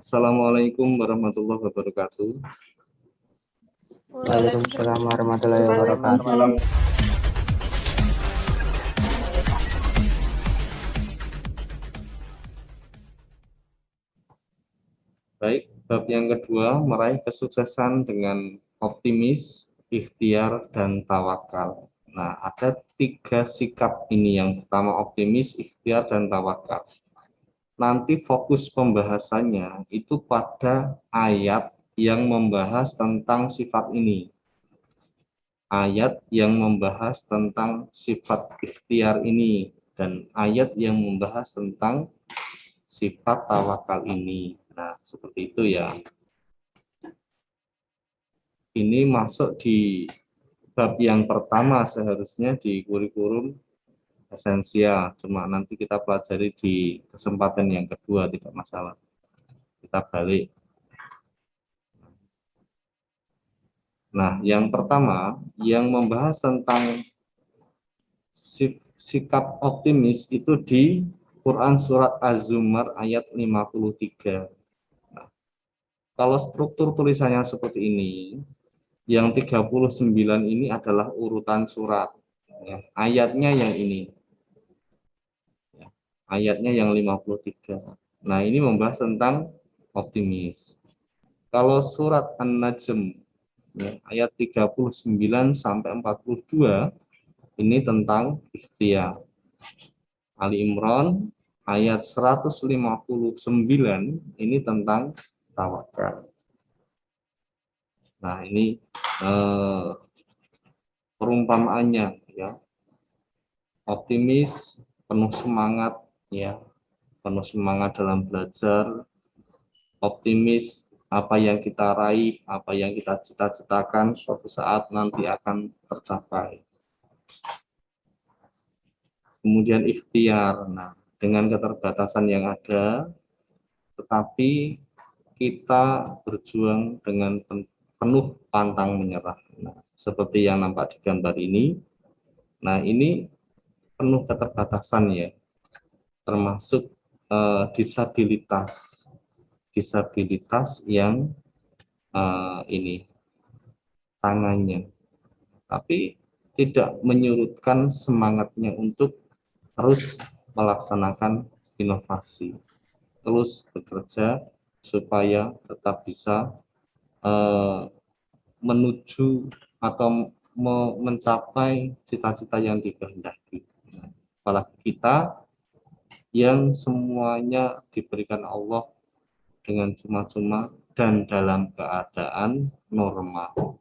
Assalamualaikum warahmatullahi wabarakatuh. Waalaikumsalam warahmatullahi wabarakatuh. Waalaikumsalam. Baik, bab yang kedua, meraih kesuksesan dengan optimis, ikhtiar, dan tawakal. Nah, ada 3 sikap ini. Yang pertama optimis, ikhtiar, dan tawakal. Nanti fokus pembahasannya itu pada ayat yang membahas tentang sifat ini. Ayat yang membahas tentang sifat ikhtiar ini, dan ayat yang membahas tentang sifat tawakal ini. Nah, seperti itu ya. Ini masuk di bab yang pertama seharusnya di kurikulum esensial. Cuma nanti kita pelajari di kesempatan yang kedua, tidak masalah. Kita balik. Nah, yang pertama yang membahas tentang sikap optimis itu di Quran surat Az-Zumar ayat 53. Nah, kalau struktur tulisannya seperti ini, yang 39 ini adalah urutan surat. Ya, ayatnya yang ini. Ya, ayatnya yang 53. Nah, ini membahas tentang optimis. Kalau surat An-Najm ya, ayat 39 sampai 42 ini tentang ikhtiar. Ali Imran ayat 159 ini tentang tawakal. Nah, ini perumpamaannya ya. Optimis, penuh semangat ya. Penuh semangat dalam belajar. Optimis apa yang kita raih, apa yang kita cita-citakan suatu saat nanti akan tercapai. Kemudian ikhtiar. Nah, dengan keterbatasan yang ada, tetapi kita berjuang dengan penuh pantang menyerah. Nah, seperti yang nampak di gambar ini. Nah, ini penuh keterbatasan ya, termasuk disabilitas yang ini tangannya, tapi tidak menyurutkan semangatnya untuk terus melaksanakan inovasi, terus bekerja supaya tetap bisa menuju atau mencapai cita-cita yang dikehendaki. Apalagi kita yang semuanya diberikan Allah dengan cuma-cuma dan dalam keadaan normal.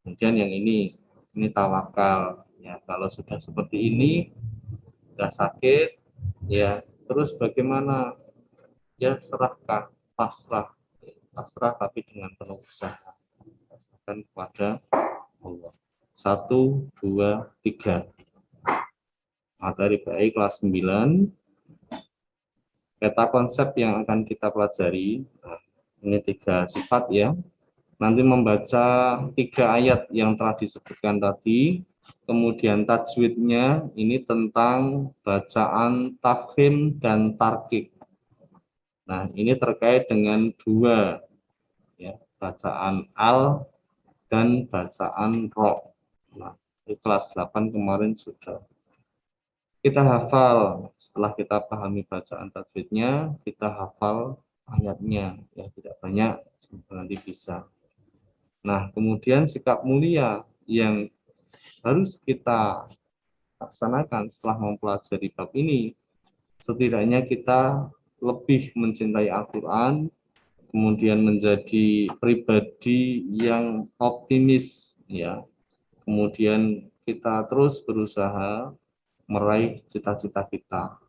Kemudian yang ini tawakal. Ya, kalau sudah seperti ini, sudah sakit, ya terus bagaimana? Ya serahkan, pasrah tapi dengan penuh usaha. Pasrahkan kepada Allah. 1, 2, 3. Materi baik kelas 9. Peta konsep yang akan kita pelajari. Nah, ini 3 sifat ya. Nanti membaca 3 ayat yang telah disebutkan tadi. Kemudian tajwidnya ini tentang bacaan tafkhim dan tarqiq. Nah, ini terkait dengan 2 ya, bacaan al dan bacaan ro. Nah, di kelas 8 kemarin sudah kita hafal. Setelah kita pahami bacaan tajwidnya, kita hafal ayatnya. Ya, tidak banyak, nanti bisa. Nah, kemudian sikap mulia yang harus kita laksanakan setelah mempelajari bab ini. Setidaknya kita lebih mencintai Al-Quran, kemudian menjadi pribadi yang optimis, ya. Kemudian kita terus berusaha meraih cita-cita kita,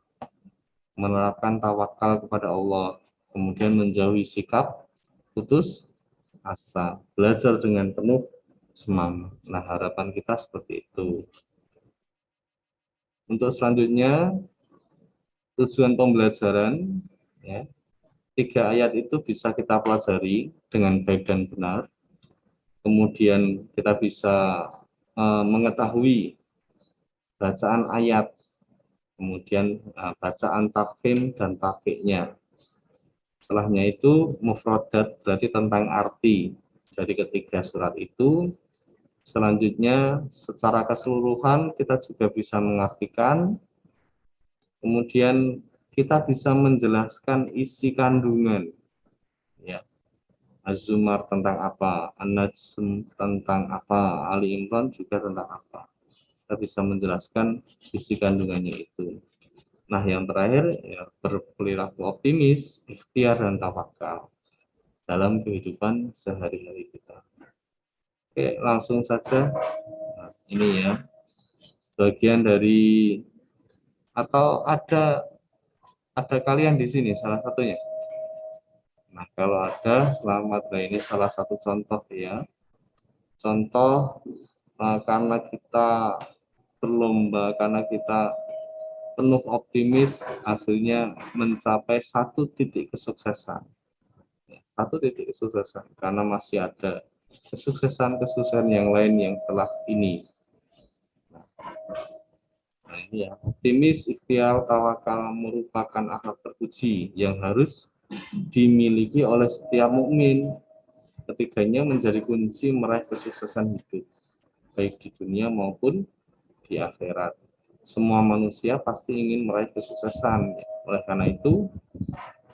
menerapkan tawakal kepada Allah, kemudian menjauhi sikap putus asa, belajar dengan penuh semangat. Nah, harapan kita seperti itu. Untuk selanjutnya, tujuan pembelajaran, ya, 3 ayat itu bisa kita pelajari dengan baik dan benar. Kemudian kita bisa mengetahui bacaan ayat, kemudian bacaan tafkhim dan tarqiqnya. Setelahnya itu mufradat, berarti tentang arti dari ketiga surat itu. Selanjutnya secara keseluruhan kita juga bisa mengartikan, kemudian kita bisa menjelaskan isi kandungan, ya. Az-Zumar tentang apa, An-Najm tentang apa, Ali Imran juga tentang apa. Kita bisa menjelaskan isi kandungannya itu. Nah, yang terakhir ya, berperilaku optimis, ikhtiar dan tawakal dalam kehidupan sehari-hari kita. Oke, langsung saja. Nah, ini ya sebagian dari, atau ada kalian di sini salah satunya. Nah, kalau ada, selamat. Nah, ini salah satu contoh ya. Contoh karena kita berlomba, karena kita penuh optimis, akhirnya mencapai satu titik kesuksesan. Satu titik kesuksesan, karena masih ada kesuksesan-kesuksesan yang lain yang setelah ini. Nah, ini ya, optimis, ikhtiar, tawakal merupakan akhlak terpuji yang harus dimiliki oleh setiap mukmin. Ketiganya menjadi kunci meraih kesuksesan hidup, baik di dunia maupun di akhirat. Semua manusia pasti ingin meraih kesuksesan. Oleh karena itu,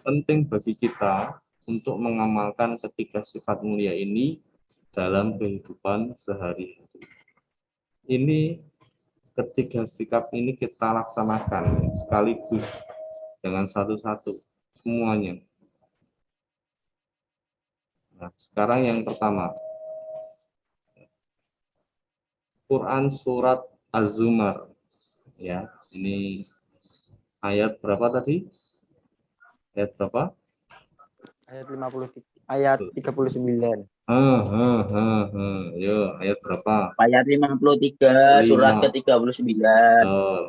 penting bagi kita untuk mengamalkan ketiga sifat mulia ini dalam kehidupan sehari-hari. Ini ketiga sikap ini kita laksanakan sekaligus, jangan satu-satu, semuanya. Nah, sekarang yang pertama, Quran surat Az-Zumar. Ya, ini ayat berapa tadi? Ayat berapa? Ayat 53, ayat 39. Yo, ayat berapa? Ayat 53 surat 5. ke-39.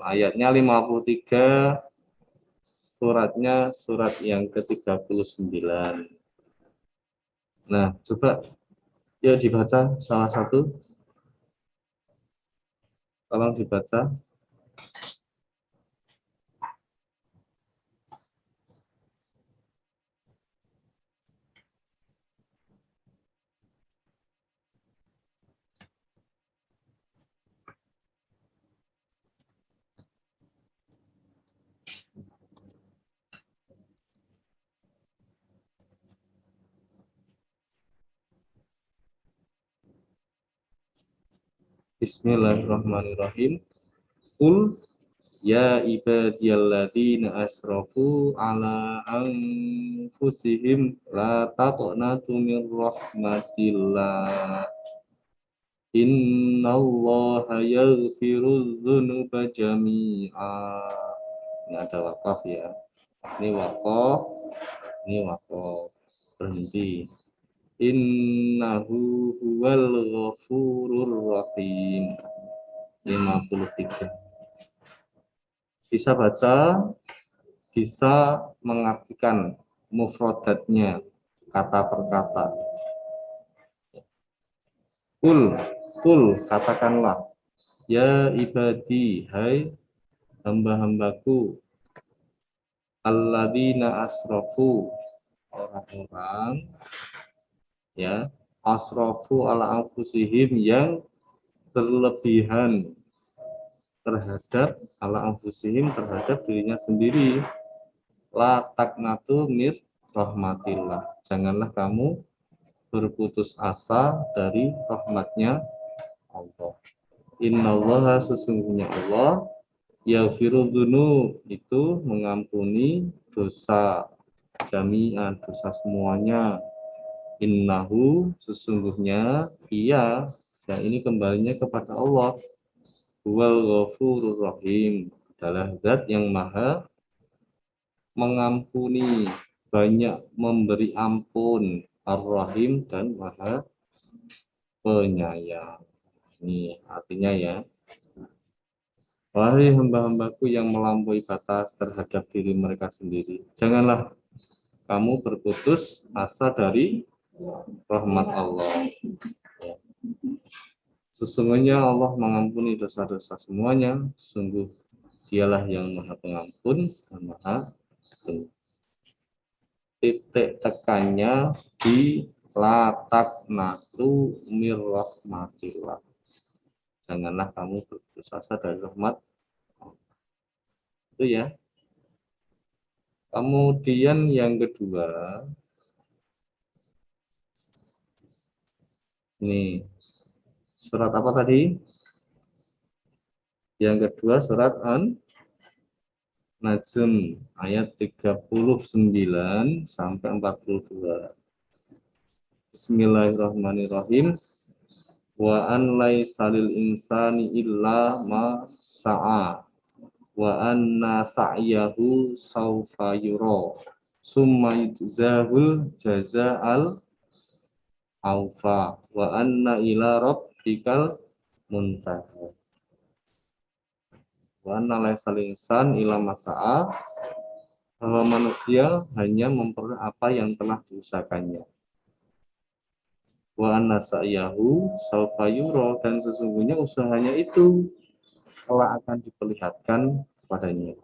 Ayatnya 53, suratnya surat yang ke-39. Nah, coba yuk dibaca salah satu, tolong dibaca. Bismillahirrahmanirrahim. Qul ya ibadiyalladzina asrafu ala anfusihim la taqnatu min rahmatillah. Innallaha yaghfirudz dzunuba jami'a. Ini ada wakaf ya. Ini wakaf, ini wakaf. Berhenti. Innahu huwal ghafurur rahim. 53. Bisa baca, bisa mengartikan mufradatnya kata per kata. Kul, katakanlah. Ya ibadi, hai hamba-hambaku. Alladzina asrafu, orang-orang ya, asrafu ala anfusihim yang berlebihan terhadap ala anfusihim, terhadap dirinya sendiri. La taknatu mir rahmatillah. Janganlah kamu berputus asa dari rahmatnya Allah. Innallaha, sesungguhnya Allah, yaghfiru dzunub, itu mengampuni dosa, jami'an, dosa semuanya. Innahu, sesungguhnya ia, dan ini kembalinya kepada Allah. Huwal ghafurur rahim, adalah zat yang maha mengampuni, banyak memberi ampun, ar-rahim, dan maha penyayang. Ini artinya ya, wahai hamba-hambaku yang melampaui batas terhadap diri mereka sendiri, janganlah kamu berputus asa dari rahmat Allah. Ya. Sesungguhnya Allah mengampuni dosa-dosa semuanya, sungguh dialah yang maha pengampun dan maha penyayang. titik tekannya di latak natu mirrahmatillah. Janganlah kamu berputus asa dari rahmat. Itu ya. Kemudian yang kedua, ini surat apa tadi? Yang kedua surat An-Najm ayat 39 sampai 42. Bismillahirrahmanirrahim. Wa an laisa lil insani illa ma sa'a wa anna sa'yahu sawfa yura summa yujzahul jazaa'al awfa wa anna ila rabbikal muntaha. Wa anna laisa lil insani illa ma sa'a, bahwa manusia hanya memperoleh apa yang telah diusahakannya. Wa anna sa'yahu sawfa yura, dan sesungguhnya usahanya itu telah akan diperlihatkan kepadanya.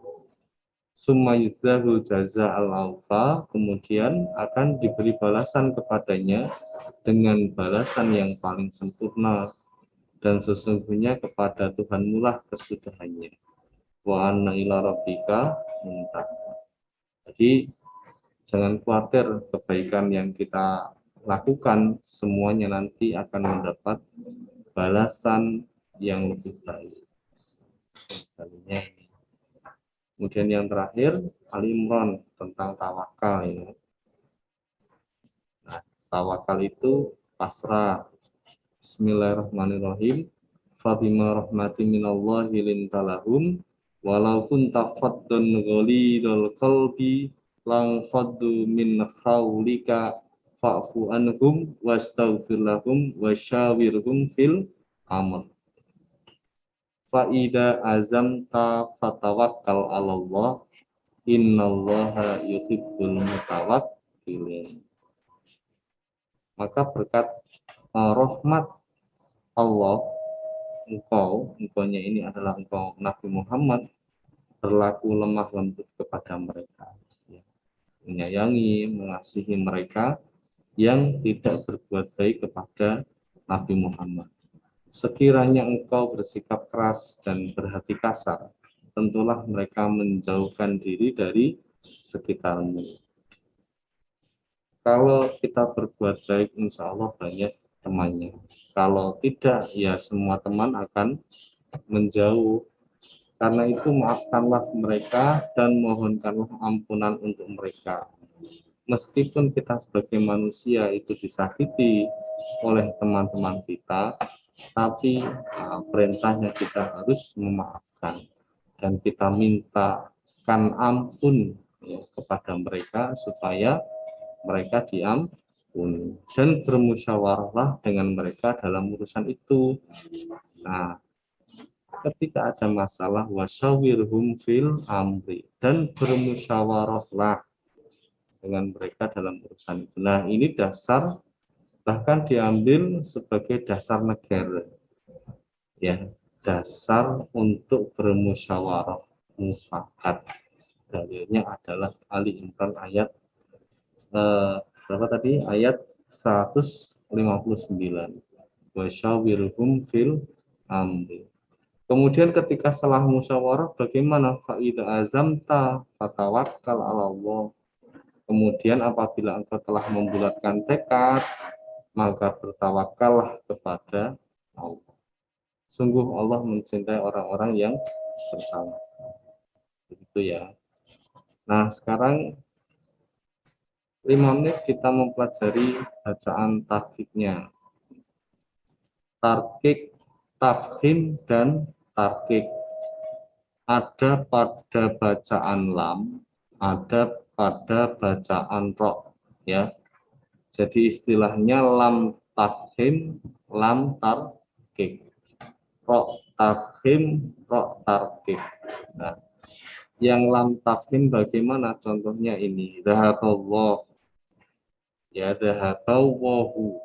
Summa yujzahul jazaa'al awfa, kemudian akan diberi balasan kepadanya dengan balasan yang paling sempurna, dan sesungguhnya kepada Tuhanmu lah kesudahannya. Wa anna ila rabbika muntaha. Jadi jangan khawatir, kebaikan yang kita lakukan semuanya nanti akan mendapat balasan yang lebih baik. Misalnya ini. Kemudian yang terakhir Ali Imran tentang tawakal ini. Nah, tawakal itu pasrah. Bismillahirrahmanirrahim. Fabima rahmati minallahi lintalahum walaupun tafaddan ghalidul qalbi lang faddu min khawlika fa'fu anhum wastaghfir lahum wasyawirhum fil amr. Fa'ida azamta fatawakkal 'alallah innallaha yuhibbul mutawakkilin. Maka berkat rahmat Allah, engkaunya ini adalah engkau Nabi Muhammad, berlaku lemah lembut kepada mereka, ya. Menyayangi, mengasihi mereka yang tidak berbuat baik kepada Nabi Muhammad. Sekiranya engkau bersikap keras dan berhati kasar, tentulah mereka menjauhkan diri dari sekitarmu. Kalau kita berbuat baik, insya Allah banyak temannya. Kalau tidak, ya semua teman akan menjauh. Karena itu maafkanlah mereka dan mohonkanlah ampunan untuk mereka. Meskipun kita sebagai manusia itu disakiti oleh teman-teman kita, tapi perintahnya kita harus memaafkan. Dan kita mintakan ampun, ya, kepada mereka supaya mereka diampuni, dan bermusyawarahlah dengan mereka dalam urusan itu. Nah, ketika ada masalah wasyawirhum fil amri, dan bermusyawarahlah dengan mereka dalam urusan itu. Nah, ini dasar, bahkan diambil sebagai dasar negara, ya, dasar untuk bermusyawarah mufakat. Dalilnya adalah Ali Imran ayat berapa tadi? Ayat 159. Wasyawirhum fil amri. Kemudian ketika setelah musyawarah, bagaimana? Fa'idha azamta fatawakkal 'ala Allah. Kemudian apabila engkau telah membulatkan tekad, maka bertawakallah kepada Allah. Sungguh Allah mencintai orang-orang yang bertawakal. Begitu ya. Nah, sekarang 5 menit kita mempelajari bacaan tarkiknya. Tarkik, tafhim, dan tarkik. Ada pada bacaan lam, ada pada bacaan ro, ya. Jadi istilahnya lam tafhim, lam tarkik. Ro tafhim, ro tarkik. Nah, yang lam tafhim bagaimana? Contohnya ini, dhahaballah. Ya, dhahabawahu,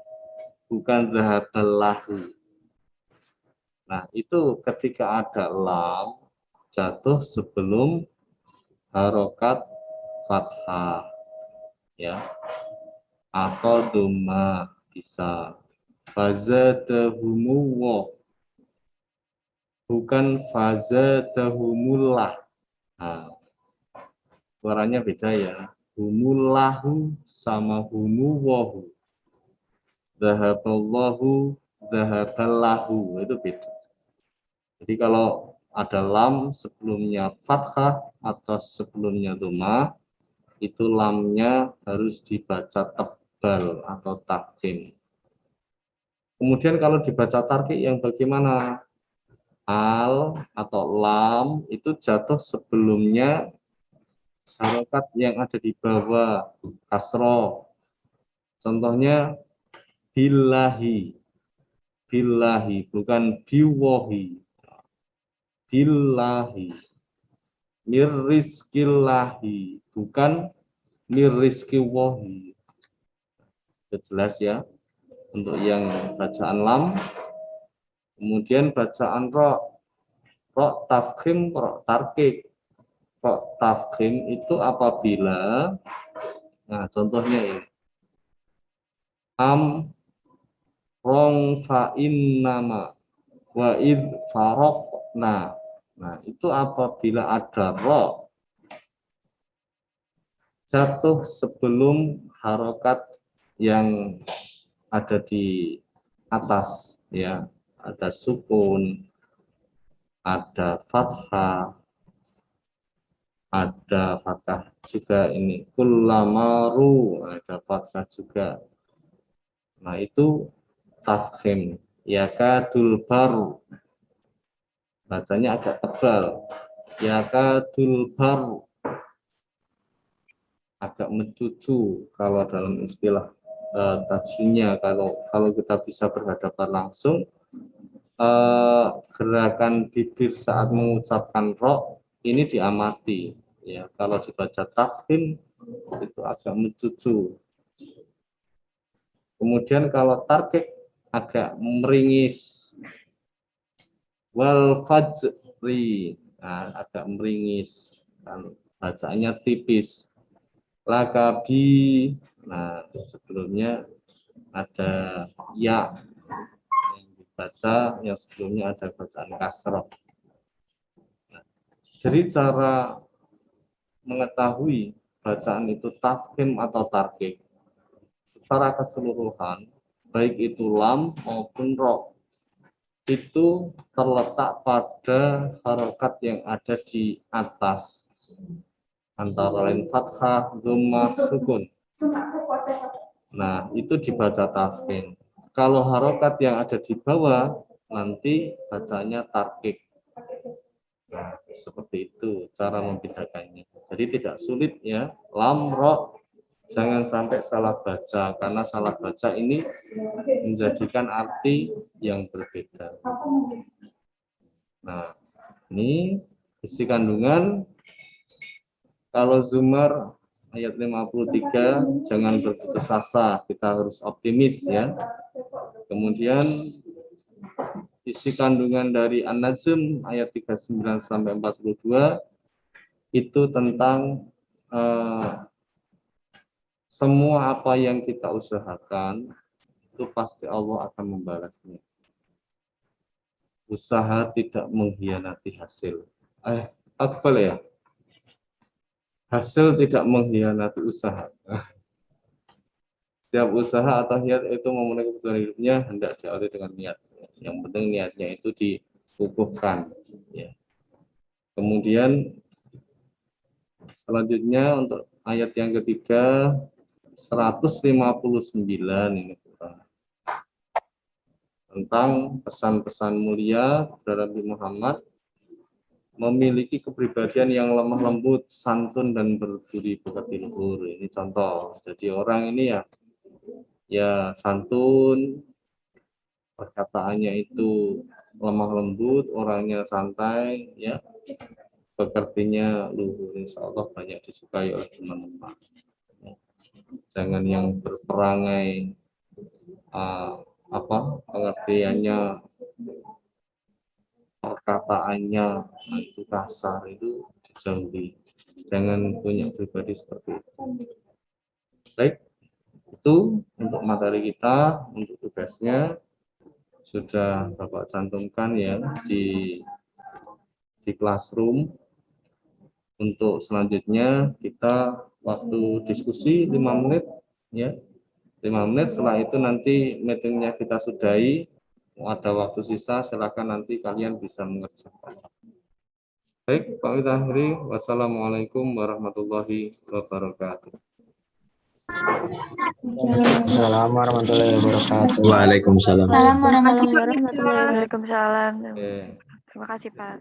bukan dhahaballahu. Nah, itu ketika ada lam jatuh sebelum harokat fathah. ya, atau doma bisa. Fazadahumullah, bukan fazadahumullah. Nah, suaranya beda ya. Humullahu sama humuwahu. Zahaballahu, zahaballahu, itu beda. Jadi kalau ada lam sebelumnya fathah atau sebelumnya doma, itu lamnya harus dibaca tebal atau takim. Kemudian kalau dibaca tarki yang bagaimana? Al atau lam itu jatuh sebelumnya harokat yang ada di bawah kasroh. Contohnya billahi, billahi bukan biwahi, billahi. Mirrizkillahi bukan mirrizkiwahi. Itu jelas ya untuk yang bacaan lam. Kemudian bacaan ro, ro tafkhim, ro tarkik. Ro tafkhim itu apabila, nah contohnya ini, am rong fa'in nama wa id farok. Nah itu apabila ada ro jatuh sebelum harokat yang ada di atas, ya, ada sukun, ada fathah, ada fathah juga ini kullamaru, ada fathah juga. Nah itu tafkhim, yakadul baru, bacanya agak tebal, yakadul baru, agak mencucu kalau dalam istilah tajwidnya. Kalau kita bisa berhadapan langsung, gerakan bibir saat mengucapkan ro ini diamati, ya. Kalau dibaca tafkhim itu agak mencucu. Kemudian kalau tarkik agak meringis. Wal fajri, nah, agak meringis, kan bacaannya tipis. Lakabi, nah sebelumnya ada ya yang dibaca, yang sebelumnya ada bacaan kasroh. Nah, jadi cara mengetahui bacaan itu tafkhim atau tarkik secara keseluruhan, baik itu lam maupun ro, itu terletak pada harokat yang ada di atas, antara lain fathah, dhammah, sukun. Nah, itu dibaca tafkhim. Kalau harokat yang ada di bawah, nanti bacanya tarkik. Nah, seperti itu cara membedakannya. Jadi tidak sulit ya. Lam, ro, jangan sampai salah baca, karena salah baca ini menjadikan arti yang berbeda. Nah, ini isi kandungan. Kalau Zumar ayat 53, jangan berputus asa, kita harus optimis ya. Kemudian isi kandungan dari An-Najm ayat 39 sampai 42 itu tentang semua apa yang kita usahakan itu pasti Allah akan membalasnya. Usaha tidak mengkhianati hasil. Akbal ya. Hasil tidak mengkhianati usaha. Setiap usaha atau niat itu memenuhi kebutuhan hidupnya hendak diawali dengan niat. Yang penting niatnya itu dikukuhkan. Ya. Kemudian selanjutnya untuk ayat yang ketiga 159 ini tentang pesan-pesan mulia terhadap Nabi Muhammad, memiliki kepribadian yang lemah lembut, santun dan berbudi pekerti luhur. Ini contoh. Jadi orang ini ya santun, perkataannya itu lemah lembut, orangnya santai, ya, pekertinya luhur. Insya Allah banyak disukai oleh teman-teman. Jangan yang berperangai pengertiannya, perkataannya itu kasar, itu dijauhi. Jangan punya pribadi seperti itu. Baik, itu untuk materi kita, untuk tugasnya sudah Bapak cantumkan ya di classroom. Untuk selanjutnya kita waktu diskusi 5 menit ya. 5 menit, setelah itu nanti meetingnya kita sudahi. Ada waktu sisa, silakan nanti kalian bisa mengerjakan. Baik, Pak Witahri, wassalamualaikum warahmatullahi wabarakatuh. Assalamualaikum warahmatullahi wabarakatuh. Waalaikumsalam. Assalamualaikum Terima kasih, Pak. warahmatullahi wabarakatuh. Waalaikumsalam. Oke. Terima kasih, Pak.